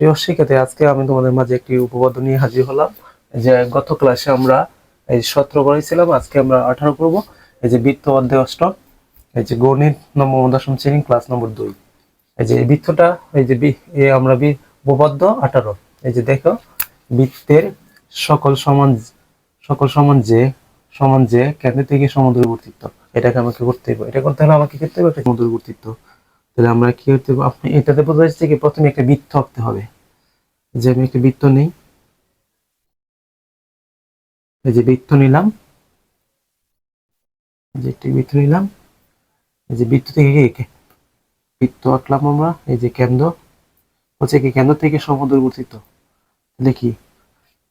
প্রিয় শিক্ষার্থী, আজকে আমি তোমাদের মাঝে একটি উপপাদ্য নিয়ে হাজির হলাম। যে গত ক্লাসে আমরা এই 17 করেছিলাম, আজকে আমরা 18 করব। এই যে বৃত্ত অধ্যায় অষ্টম, এই যে গণিত নবম দশম শ্রেণী ক্লাস নম্বর 2। এই যে এই বৃত্তটা, এই যে আমরা উপপাদ্য 18। এই যে দেখো, বৃত্তের সকল সমান সকল সমান যে কেন্দ্র থেকে সমদূরবর্তীত্ব, এটাকে আমাকে করতে হবে। এটা করতে হলে আমাকে করতে হবে একটা সমদূরবর্তীত্ব। তাহলে আমরা কি করতে হবে, আপনি এটাতে বোঝা যাচ্ছে কি প্রথমে একটা বৃত্ত আঁকতে হবে। যে আমি একটা বৃত্ত নিই, এই যে বৃত্ত নিলাম, যে একটি বৃত্ত নিলাম, এই যে বৃত্ত থেকে বৃত্ত আঁকলাম আমরা। এই যে কেন্দ্র হচ্ছে কি, কেন্দ্র থেকে সমদূরবর্তীত। তাহলে কি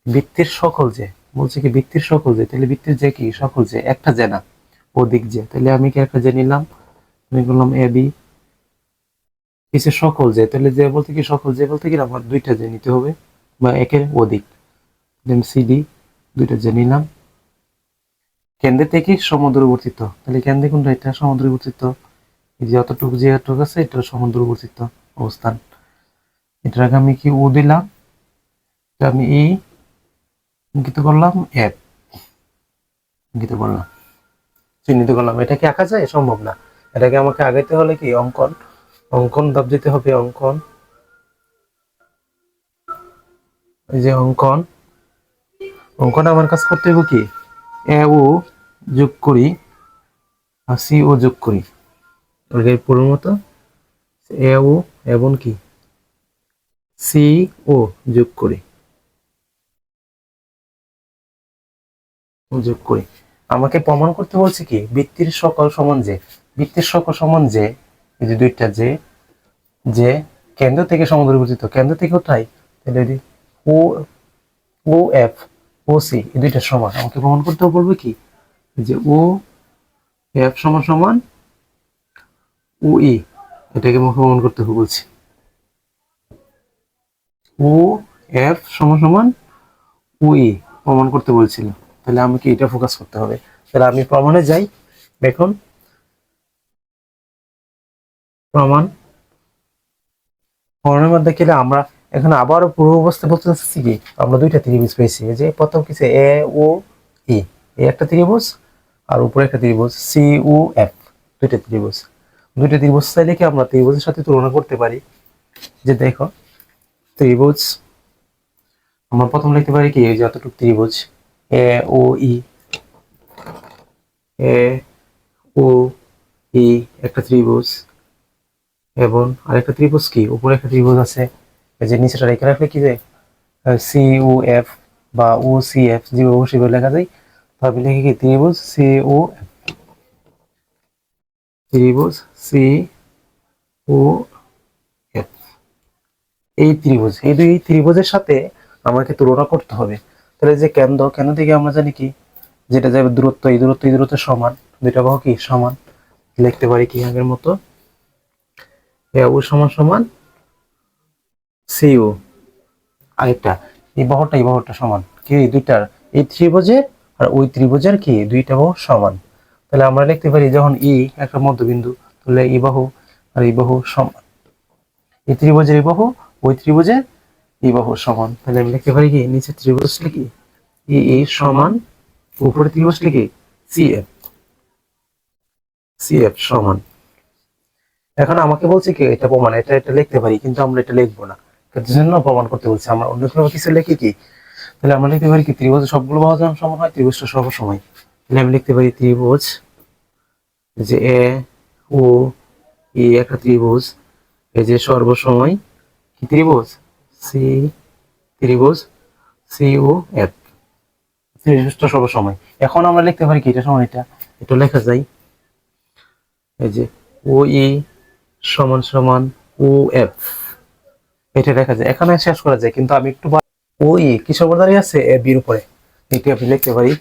বৃত্তের সকল যে, বলছে কি বৃত্তের সকল যে, তাহলে বৃত্তের যে কি সকল যে, একটা যে না, অধিক যে। তাহলে আমি কি একটা যে নিলাম, আমি করলাম এ বি, কিছু সকল যে, তাহলে যে বলতে কি সকল যে বলতে কি আমার দুইটা যে নিতে হবে বা একের অধিক। সিডি, দুইটা যে নিলাম, কেন্দ্র থেকে সমদূরবর্তীত। তাহলে কেন্দ্রে কোনটা, এটা সমদূরবর্তীত। এই যে যতটুকু যে এতটুকু আছে, এটা সমদূরবর্তীত অবস্থান। এটাকে আমি কি ও দিলাম, আমি ই ইঙ্গিত করলাম, এফ ইঙ্গিত করলাম, চিহ্নিত করলাম। এটা কি আঁকা যায়? সম্ভব না। এটাকে আমাকে আগাইতে হলে কি অঙ্কন অঙ্কন ধাপ যেতে হবে। অঙ্কন, এই যে অঙ্কন আমার কাজ করতে হবে কি, এ ও যোগ করি আর সি ও যোগ করি। পুরোর মতো এ ও এবং কি সি ও যোগ করি, আমাকে প্রমাণ করতে বলছে কি বৃত্তের সকল সমান যে, বৃত্তের সকল সমান যে, এই যে দুইটা যে, যে কেন্দ্র থেকে সমদূরবর্তীত। কেন্দ্র থেকে কোথায়, তাহলে ও ও এফ ও সি এই দুইটা সমান। আমাকে প্রমাণ করতে বলবে কি, যে ও এফ সমান সমান ও ই, এটাকে আমাকে প্রমাণ করতে বলছি। ও এফ সমান সমান ও ই প্রমাণ করতে বলছিল। তাহলে আমাকে এটা ফোকাস করতে হবে। তাহলে আমি প্রমাণে যাই। দেখুন, প্রমাণের মধ্যে গেলে আমরা এখানে আবারও পূর্ব অবস্থা বলতে চাচ্ছি কি, আমরা দুইটা ত্রিভুজ পেয়েছি। যে প্রথম কিছু এ ও ই, এই একটা ত্রিভুজ, আর উপরে একটা ত্রিভুজ সি ও এফ, দুইটা ত্রিভুজ চাইলে কি আমরা ত্রিভুজের সাথে তুলনা করতে পারি। যে দেখো, ত্রিভুজ আমরা প্রথম লিখতে পারি কি, এই যতটুকু ত্রিভুজ এ ও ই, এ ও ই একটা ত্রিভুজ, এবং আরেকটা ত্রিভুজ কি উপরে একটা ত্রিভুজ আছে। এই যে নিচেটা রেখে রাখলে কি, যে সি ও এফ বা ও সি এফ যেভাবে সেভাবে লেখা যায়। তবে লিখে কি ত্রিভুজ সি ও এফ, ত্রিভুজ সি ও এফ, এই ত্রিভুজ, এই দুই ত্রিভুজের সাথে আমাকে তুলনা করতে হবে। তাহলে যে কেন্দ্র থেকে আমরা জানি কি, যেটা যাবে দূরত্ব, এই দূরত্ব সমান, দুইটা বাহু কি সমান। লিখতে পারি কি আগের মতো, এ ও সমান সমান সি ও, আরেকটা এই বাহুটা সমান কি এই দুইটার, এই ত্রিভুজের আর ওই ত্রিভুজের কি দুইটা বাহু সমান। তাহলে আমরা লিখতে পারি যখন ই একটা মধ্যবিন্দু, তাহলে এই বাহু আর এই বাহু সমান, এই ত্রিভুজের এই বাহু ওই ত্রিভুজের এই বাহু সমান। তাহলে আমি লিখতে পারি কি, নিচে ত্রিভুজ লিখি ই এ সমান, উপরে ত্রিভুজ লিখি সি এফ, সমান। এখন আমাকে বলছে কি এটা প্রমাণ, এটা লিখতে পারি, কিন্তু আমরা এটা লিখবো না। এর জন্য প্রমাণ করতে বলছে, আমরা অন্য কোনো কিছু লিখি কি। তাহলে আমরা লিখতে পারি কি, ত্রিভুজ সবগুলো বাহু যখন সমান হয়, ত্রিভুজটা সবসময়। তাহলে আমি লিখতে পারি ত্রিভুজ, যে এ ও ই একটা ত্রিভুজ, এই যে সর্বসময় কি ত্রিভুজ সি, ত্রিভুজ সি ও এফ, ত্রিভুজটা সর্বসময়। এখন আমরা লিখতে পারি কি, এটা সমান এটা লেখা যায়। এই যে ও ই সমান সমান ও এফ, এটা লেখা যায়। এখানে শেষ করা যায়, কিন্তু আমি একটু ও ই কিসের উপর দাঁড়িয়ে আছে, এ বির উপরে। এটি আপনি লিখতে পারি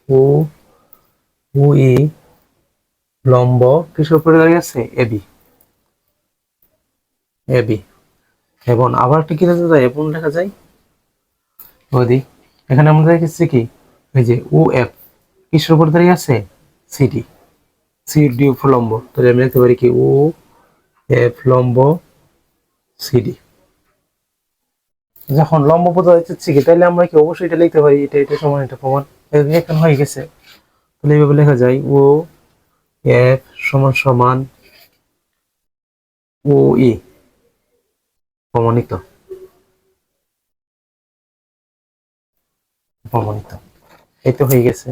ও ও ই লম্ব কিসের উপরে দাঁড়িয়ে আছে, এ বি, এ বি। এবং আবার একটা কি লেখা যায়, এবং লেখা যায় ওদি। এখানে আমরা দেখেছি কি, এই যে ও এফ কিসের উপর দাঁড়িয়ে আছে, সিডি, সিডি উপর লম্ব। তাহলে আমি লিখতে পারি কি ও এফ লম্ব সিডি। যখন লম্ব পথ হচ্ছে কি, তাহলে আমরা কি অবশ্যই এটা লিখতে পারি, এটা এটা সমান এটা প্রমাণ, এখন হয়ে গেছে। তাহলে এইভাবে লেখা যায় ও এফ সমান সমান ও ই প্রমাণিত, প্রমাণিত। এই তো হয়ে গেছে।